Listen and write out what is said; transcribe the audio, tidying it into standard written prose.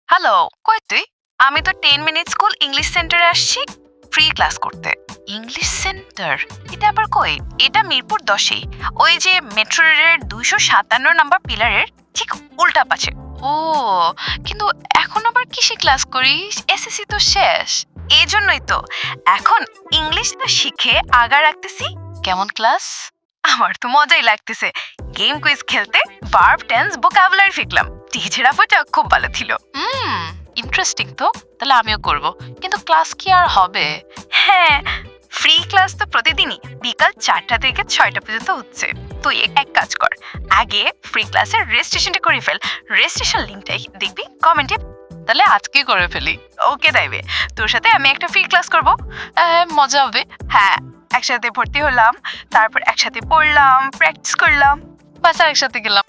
Hello, কই তুই? আমি তো 10 মিনিট স্কুল ইংলিশ সেন্টারে আসছি ফ্রি ক্লাস করতে। English centre? এটা আবার কই? এটা মিরপুর 10-এ। ওই যে মেট্রো রেলের 257 নাম্বার পিলারের ঠিক উল্টা পাশে। ও, কিন্তু এখন আবার কিসে ক্লাস করিস? এসএসসি তো শেষ। এজন্যই তো এখন ইংলিশটা শিখে আগা রাখতেছি। কেমন ক্লাস? আমার তো মজাই লাগতেছে। গেম কুইজ খেলতে ভার্ব টেন্স ভোকাবুলারি শিখলাম। টিচার আপুটা খুব ভালো ছিল। ইন্টারেস্টিং তো। তাহলে আমিও করব। কিন্তু ক্লাস কি আর হবে? হ্যাঁ, ফ্রি ক্লাস তো প্রতিদিনই বিকাল 4টা থেকে 6টা পর্যন্ত হচ্ছে। তুই এক কাজ কর, আগে ফ্রি ক্লাসের রেজিস্ট্রেশনটা করে ফেল। রেজিস্ট্রেশন লিংকটা দেখবি কমেন্টে। তাহলে আজকে করে ফেলি। ওকে দাইবে, তোর সাথে আমি একটা ফ্রি ক্লাস করব। মজা হবে। হ্যাঁ, একসাথে ভর্তি হলাম, তারপর একসাথে পড়লাম, প্র্যাকটিস করলাম, বাস আর একসাথে গেলাম।